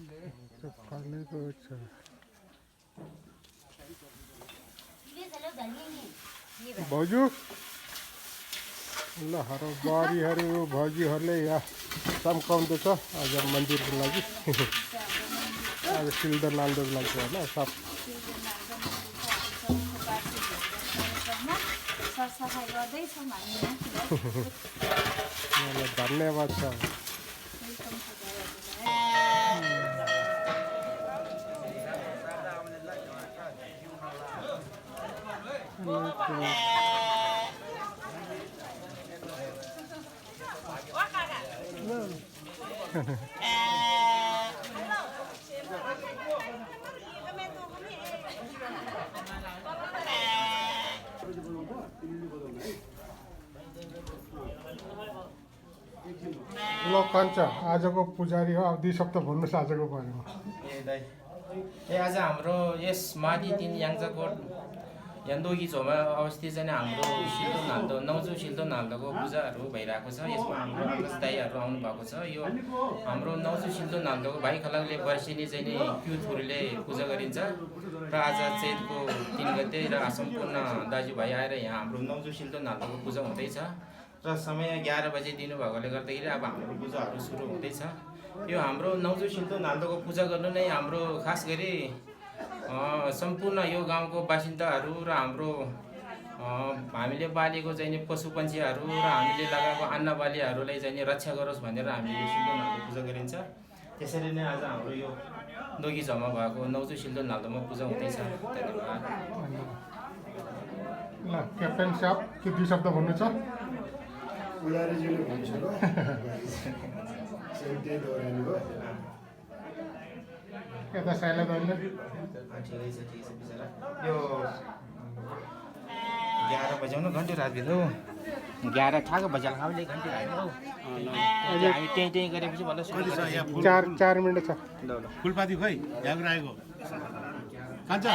फलेको छ भाउजू ल बारीहरू भाउजूहरूले यहाँ चम्काउँदैछ आज मन्दिरको लागि आज सिल्दो नाल्दोको लागि होइन सब धन्यवाद छ ल कान्छ आजको पुजारी हो अब 2 शब्द भन्नुहोस् आजको बारेमा आज हाम्रो यस मादी 3 याङ्जाकोट यान्दोगी झोमा अवस्थित चाहिँ हाम्रो सिल्दो नाल्दो नौजो सिल्दो नाल्दोको पूजाहरू भइरहेको छ। यसमा हाम्रो आकाश दाईहरू आउनु भएको छ। यो हाम्रो नौजो सिल्दो नाल्दोको भाइ खलकले वर्षेनी चाहिँ नि क्युथुरले पूजा गरिन्छ र आज चैतको 3 गते र सम्पूर्ण दाजुभाइ आएर यहाँ हाम्रो नौजो सिल्दो नाल्दोको पूजा हुँदैछ र समय 11 बजे दिनुभएकोले गर्दाखेरि अब हाम्रो पूजाहरू सुरु हुँदैछ। यो हाम्रो नौजो सिल्दो नाल्दोको पूजा गर्नु नै हाम्रो खास गरी सम्पूर्ण यो गाउँको बासिन्दाहरू र हाम्रो हामीले पालेको चाहिँ नि पशुपन्छीहरू र हामीले लगाएको अन्नबालीहरूलाई चाहिँ नि रक्षा गरोस् भनेर हामीले यो सिल्दो नाल्दो पूजा गरिन्छ। त्यसरी नै आज हाम्रो यो दोगी झमा भएको नौजो सिल्दो नाल्दोमा पूजा हुँदैछ। धन्यवाद। ल क्याप्टेन साहब के 2 शब्द भन्नु छ पुजारीजीले भन्छ ल सेन्टे दोहोर्याउनु भयो यता साइला दैले ठिकै छ बिचरा यो 11 बजाउनु घन्टी रात बिन्दु 11 ठ्याक्क बजाल हामीले घन्टी राख्नु अहिले हामी त्यही गरेपछि भन्छ 4 मिनेट छ ल फुलपाती खोइ यहाँ आएको कान्छ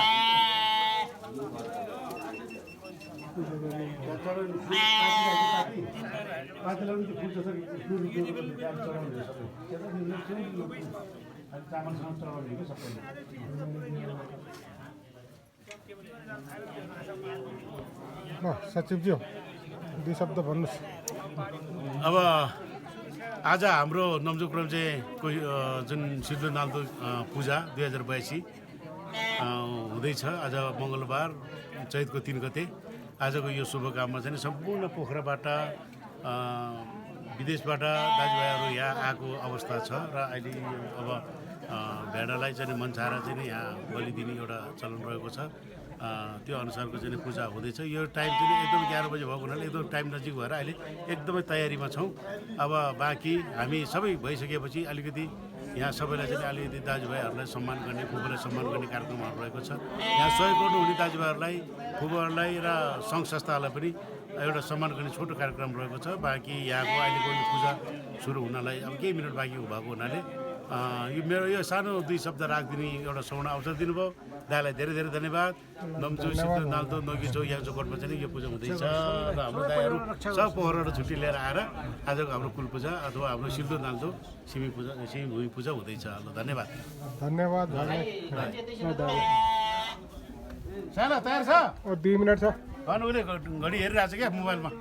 ल सचिवज्यू 2 शब्द भन्नुहोस् अब आज हाम्रो नम्जुक्रम चाहिँ जुन सिल्दो नाल्दो पूजा 2082 हुँदैछ। आज मङ्गलबार चैतको 3 गते आजको यो शुभकामना चाहिँ सम्पूर्ण पोखराबाट विदेशबाट दाजुभाइहरू यहाँ आएको अवस्था छ र अहिले अब भेडालाई चाहिँ मन्साएर चाहिँ यहाँ बलि दिने एउटा चलन रहेको छ। त्यो अनुसारको चाहिँ पूजा हुँदैछ। यो टाइम चाहिँ एकदम 11 बजे भएको हुनाले एकदम टाइम नजिक भएर अहिले एकदमै तयारीमा छौँ। अब बाँकी हामी सबै भइसकेपछि अलिकति यहाँ सबैलाई चाहिँ अलिकति दाजुभाइहरूलाई सम्मान गर्ने फुपूलाई सम्मान गर्ने कार्यक्रमहरू रहेको छ। यहाँ सहयोग गर्नुहुने दाजुभाइहरूलाई फुपूहरूलाई र सङ्घ संस्थाहरूलाई पनि एउटा सम्मान गर्ने छोटो कार्यक्रम रहेको छ। बाँकी यहाँको अहिलेको यो पूजा सुरु हुनलाई अब केही मिनट बाँकी भएको हुनाले यो मेरो यो सानो 2 शब्द राखिदिने एउटा सुवर्ण अवसर दिनुभयो। दाइलाई धेरै धेरै धन्यवाद। नम्जु सिल्दो नाल्दो नोगी चौ याङ्जाकोटमा चाहिँ यो पूजा हुँदैछ र हाम्रो दाइहरू सब पोखराबाट छुट्टी लिएर आएर आजको हाम्रो कुल पूजा अथवा हाम्रो सिल्दो नाल्दो सिमी भूमि पूजा हुँदैछ। ल धन्यवाद। धन्यवाद साना तयार छ 2 मिनेट छ उसले घडी हेरिरहेको छ क्या मोबाइलमा।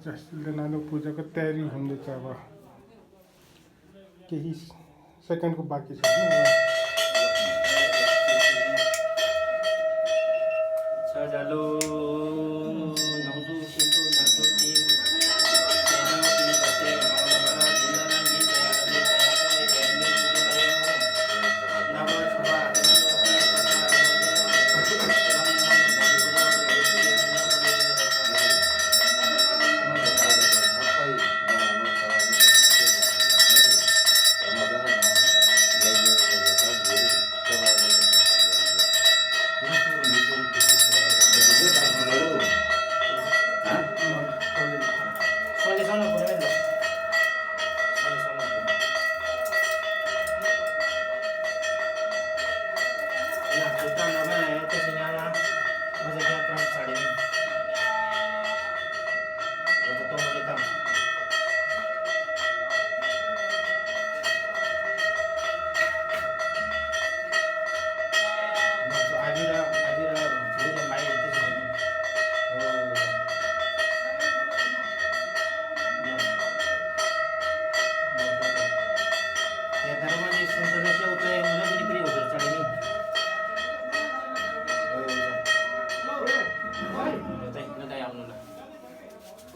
सिल्दो नाल्दो पूजाको तयारी हुँदैछ। अब केही सेकेन्डको बाँकी छ जालो नौजो सिल्दो नाल्दो टिम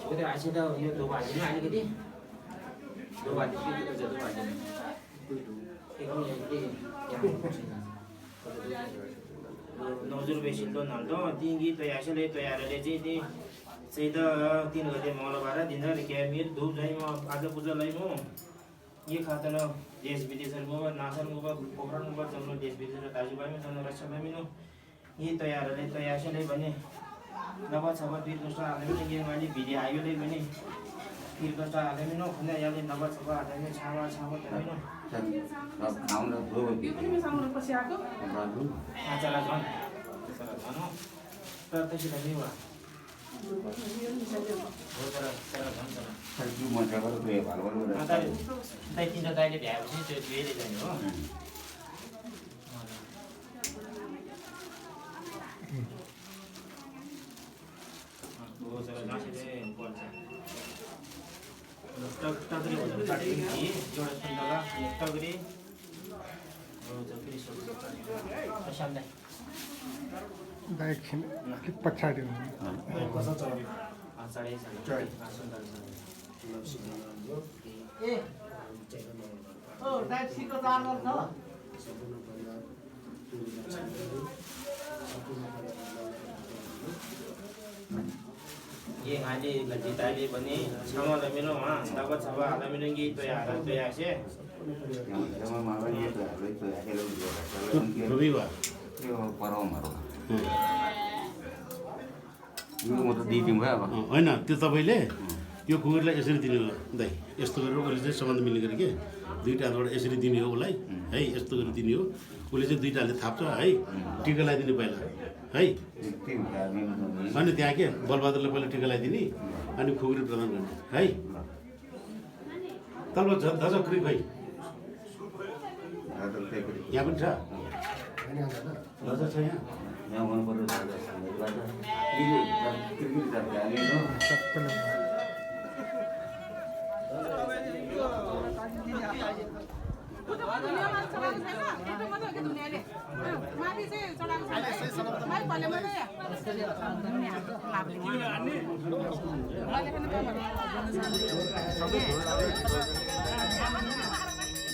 त्यो आइसित यो धुप हालिदिनु अलिकति धुप हालिदिनु धुप हालिदिनु नौजुर बेसिलो नल्दो तिंगी तो याशले तो यारले चाहिँ त 3 गते मंगलबार दिन के मेरो धुप चाहिँ म आज पूजा लाई म ये खातन देश विदेशहरुमा नासनमा पोखरणमा जम्नो देश विदेश दाजुभाइमा जम्नो रक्षाभाइमा यी तयारले तयासले भने नभा छ बिर कष्ट आलेमिन गेमले भिडियो आयोले भने बिर कष्ट आलेमिन खुना याले नभा छ आलेमिन छावा छावा तमिन नाउन दो पनि साउन पछि आको बाबु आचला झन झन प्रत्यक्ष धन्यवाद हो तर झन झन सबै मजाको त्यो भालभाल दाइ तिन दाइले भ्याएपछि त्यो दुईले जाने हो हो तर नासिले पर्छ टगरी भनेर काटेको थिए एउटा सुन्दला अनि टगरी हो जति सोच शान्दै दाइखिन कि पछाडि कसो चलाउने आचार्य सुन्दर ए ओ दाइ सिको चार्जर छ सम्पूर्ण परिवार ये आले गजिताले पनि छमा लमिनो मा दबा छबा लमिनो गी तो यार तो यासे जम्मा मागा यो त हालै त हेलो रविवार यो परमहरु यो म त दिदिम भयो अब होइन त्यो तपाईँले यो कुकुरलाई यसरी दिनु हो दाइ यस्तो गरेर उसले चाहिँ सम्बन्ध मिल्ने गरी के दुईवटा हातबाट यसरी दिने हो उसलाई है यस्तो गरेर दिने हो उसले चाहिँ दुईवटा हातले थाप्छ है टिका लगाइदिने पहिला है अनि त्यहाँ के बलबहादुरले पहिला टिका लगाइदिने अनि खुकुरी प्रदान गर्ने है तल धजक्री खोइ यहाँ पनि छ धजा छ यहाँ यहाँ मन पर्यो सबैले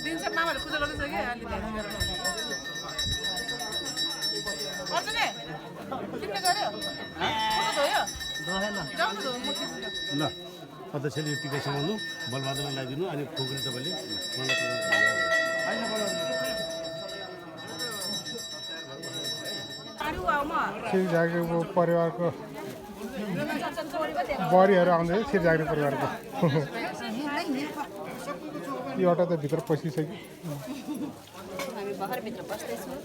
दिन्छ मामाले पूजा गर्दैछ कि अलि ध्यान गरेर अर्जुने तिमीले गर्यो फोटो धोयो जाउँ त म खिच्छु ल अध्यक्षले यो टिका समाउनु बलबहादुरलाई लगाइदिनु अनि खुकुरी तपाईँले मलाई शिरझाग्रीको परिवारको बरीहरू आउँदैछ शिरझाग्री परिवारको एउटा त भित्र पसिसक्यो हामी बहरभित्र बस्दैछौँ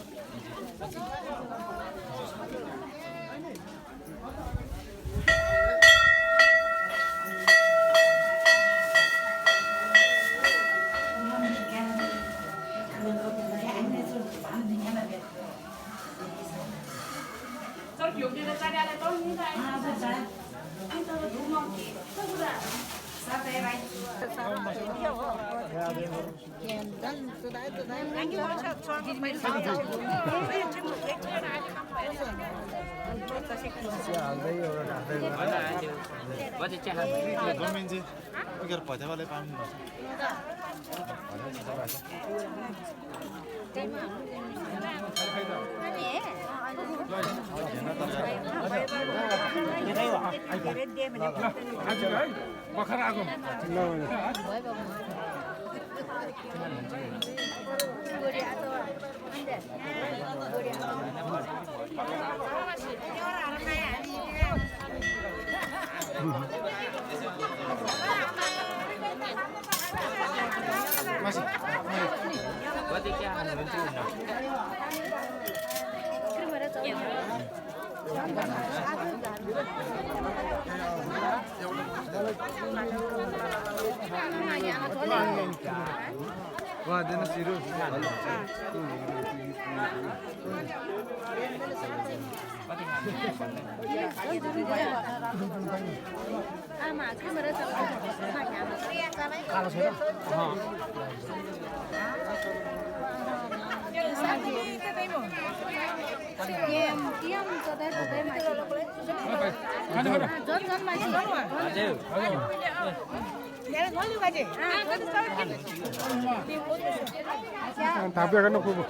थाप्या गर्न पुग्यो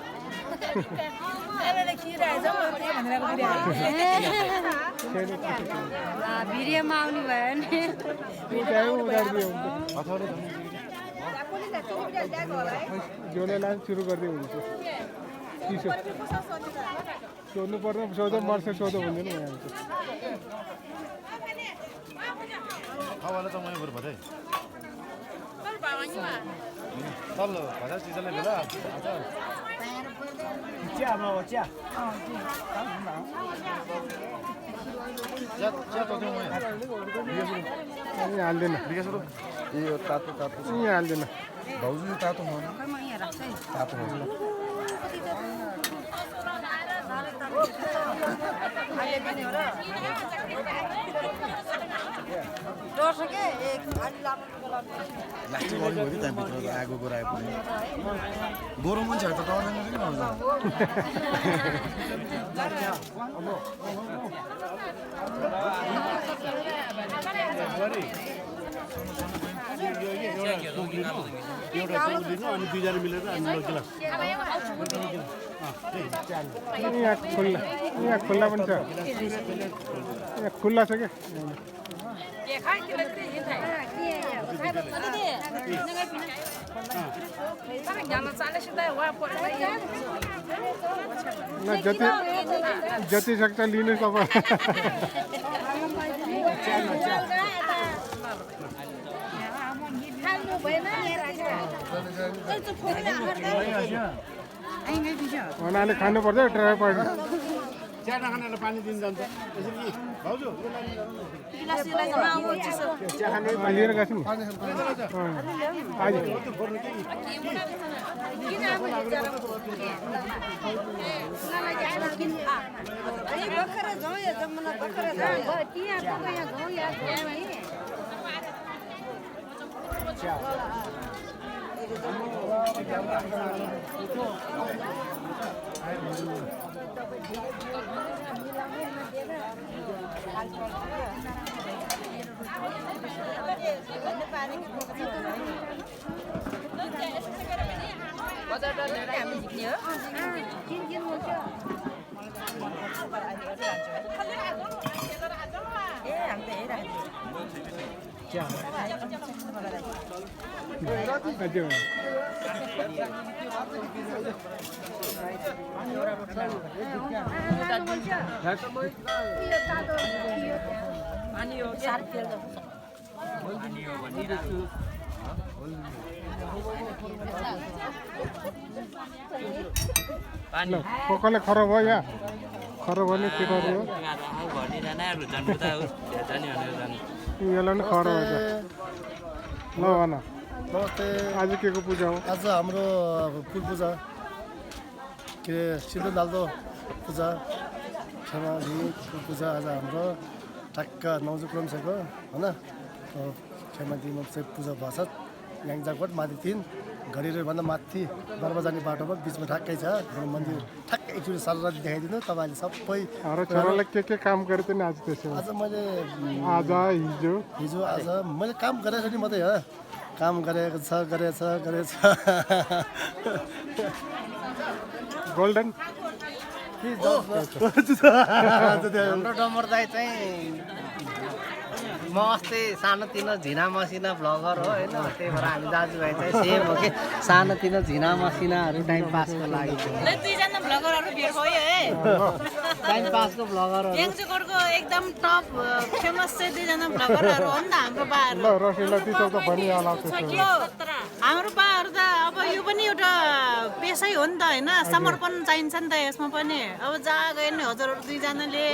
भिडियोमा आउनु भयो नि जोले लाइन सुरु गर्दै हुन्छ चिसो सोध्नु पर्ने सोधो मर्छ सोधो भन्दैन खावाला त मैले भदै तल्लो भजा चिजले बेला हाल्दैन यो तातो तातो यहाँ हाल्दैन भाउजू तातो खानु तातो खानु लास्टिङ गर्नु भयो त्यहाँभित्र आगो गराए पनि गोरो मान्छेहरू त डर्दैन कि एउटा लिनु अनि दुईजना मिलेर अनि गिलास यहाँ खुल्ला पनि छ यहाँ खुल्ला छ क्या जति सक्छ लिनु तपाईँ उनीहरूले खानुपर्छ ड्राई पार्टी चिया नखानेलाई पानी दिनु जान्छ यसरी भाउजू लिएर गएको छु नि आज कसले खराब भयो यहाँ खराब भने के गर्नु यसलाई पनि खराब हुन्छ ल भन आज के को पूजा हो आज हाम्रो फुल पूजा के सिधो लाल्दो पूजा क्षमाली पूजा आज हाम्रो ठ्याक्क 9 क्रमशको होइन क्षमालीमा चाहिँ पूजा भएछ याङजाकोट माथि 3 घडीहरूभन्दा माथि बर्मा जाने बाटोमा बिचमा ठ्याक्कै छ हाम्रो मन्दिर ठ्याक्कै एकचोटि सरर देखाइदिनु तपाईँले सबै छोरालाई के काम गरेको नि आज त्यसो आज मैले आज हिजो आज मैले काम गरेको नि मात्रै हो काम गरेको छ गोल्डन हाम्रो डम्बर दाई चाहिँ म अस्ति सानोतिनो झिना मसिना भ्लगर हो होइन त्यही भएर हामी दाजुभाइ चाहिँ सेम हो कि सानोतिनो झिना मसिनाहरू टाइम पासको लागि दुईजना भ्लगरहरू भेट भयो है टाइम पासको भ्लगरहरू याङचोकोटको एकदम टप फेमस चाहिँ दुईजना भ्लगरहरू हो नि त हाम्रो बाहरू हाम्रो बाहरू त अब यो पनि एउटा पेसै हो नि त होइन समर्पण चाहिन्छ नि त यसमा पनि अब जहाँ गए नि हजुरहरू दुईजनाले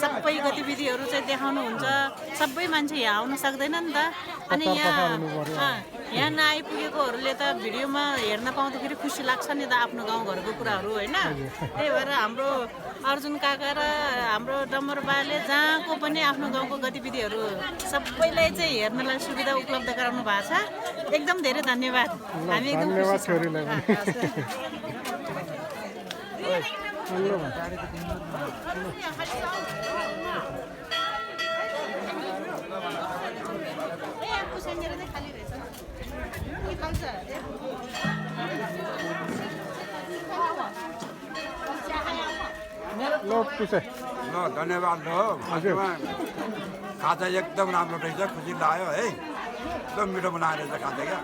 सबै गतिविधिहरू चाहिँ देखाउनुहुन्छ सबै मान्छे यहाँ आउन सक्दैन नि त अनि यहाँ नआइपुगेकोहरूले त भिडियोमा हेर्न पाउँदाखेरि खुसी लाग्छ नि त आफ्नो गाउँघरको कुराहरू होइन त्यही भएर हाम्रो अर्जुन काका र हाम्रो डम्बर बाले जहाँको पनि आफ्नो गाउँको गतिविधिहरू सबैलाई चाहिँ हेर्नलाई सुविधा उपलब्ध गराउनु भएको छ एकदम धेरै धन्यवाद हामी एकदम ल पुसे ल धन्यवाद ल हजुर खाजा एकदम राम्रो रहेछ खुसी लाग्यो है एकदम मिठो बनाएर रहेछ खाजा क्या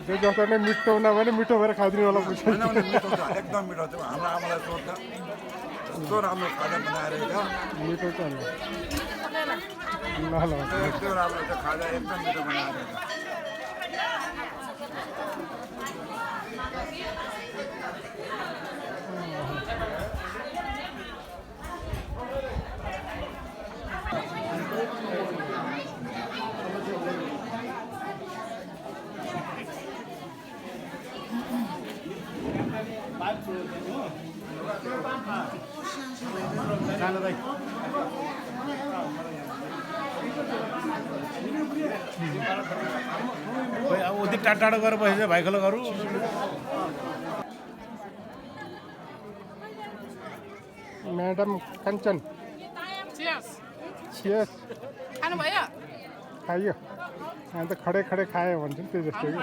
जो जस्तो नै मिठो नभए मिठो भएर खाइदिनु होला पुसे मिठो छ एकदम मिठो छ हाम्रो आमालाई सोध्छ कस्तो राम्रो खाजा बनाएर मिठो छ ल ल एकदम राम्रो छ खाजा एकदम मिठो बनाएर अब उति टाढो गएर बसेछ भाइखोला गरौँ म्याडम कञ्चन चियर्स खानुभयो खाइयो हामी त खडे खडे खायो भन्छ नि त्यो जस्तो कि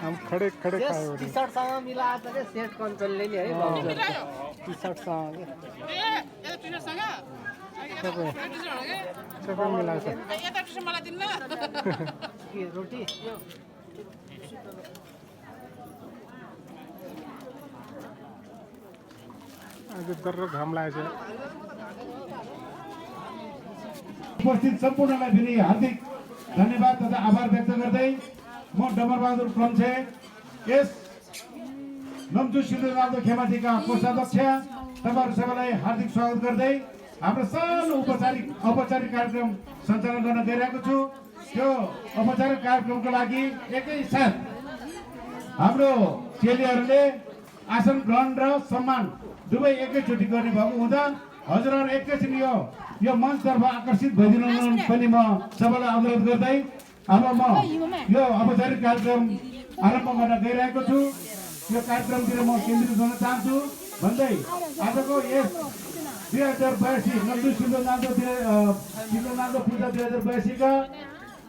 हामी खडे खडे खायो भने टी सर्टसँग मिलाएर चाहिँ सेट कञ्चनले नि है टी सर्टसँग सबै मिलाएको के रोटी आज दर्रो घाम लागेको छ उपस्थित सम्पूर्णलाई फेरि हार्दिक धन्यवाद तथा आभार व्यक्त गर्दै म डमरबहादुर क्रम्छे यस नम्चु सिद्धनाथ खेमाटीका कोषाध्यक्ष तपाईँहरू सबैलाई हार्दिक स्वागत गर्दै हाम्रो सानो औपचारिक कार्यक्रम सञ्चालन गर्न गइरहेको छु त्यो औपचारिक कार्यक्रमको लागि एकैसाथ हाम्रो चेलीहरूले आसन ग्रहण र सम्मान दुवै एकैचोटि गर्ने भएको हुँदा हजुरहरू एकैछिन यो मञ्चतर्फ आकर्षित भइदिनु पनि म सबैलाई अनुरोध गर्दै अब म यो औपचारिक कार्यक्रम आरम्भ गर्न गइरहेको छु यो कार्यक्रमतिर म केन्द्रित हुन चाहन्छु भन्दै आजको यस 2082 नम्चु सिद्धनाथ पूजा 2082 का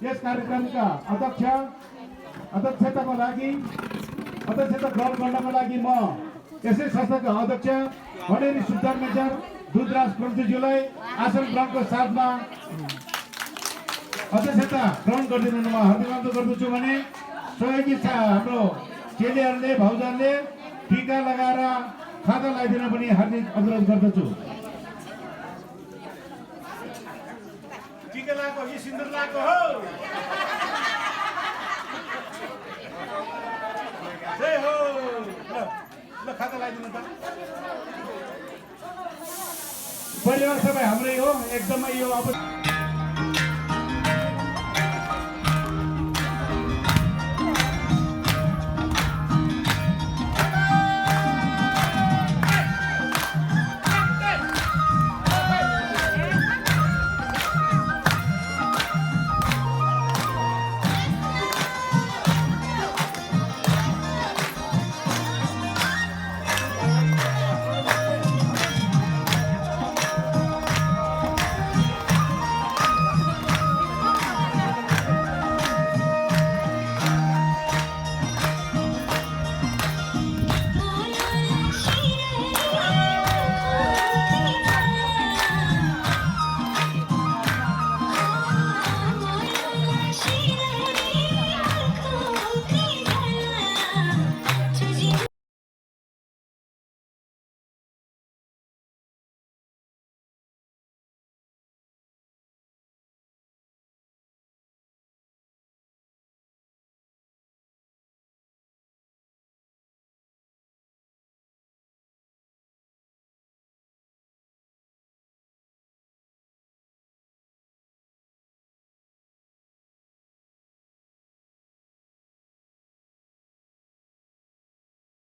यस कार्यक्रमका अध्यक्षता ग्रहण गर्नको लागि म यसै संस्थाका अध्यक्ष भण्डेरी सुल्तान मेजर दुधराज क्रम्छेज्यूलाई आसन ग्रहणको साथमा अध्यक्षता ग्रहण गरिदिनु म हार्दिक अनुरोध गर्दछु भने सहयोगी हाम्रो चेलीहरूले भाउजूहरूले टिका लगाएर खादा लगाइदिन पनि हार्दिक अनुरोध गर्दछु टिका लगाएको कि सिन्दुर लगाएको हो जय हो ल खाता लगाइदिनु त परिवार सबै हाम्रै हो एकदमै यो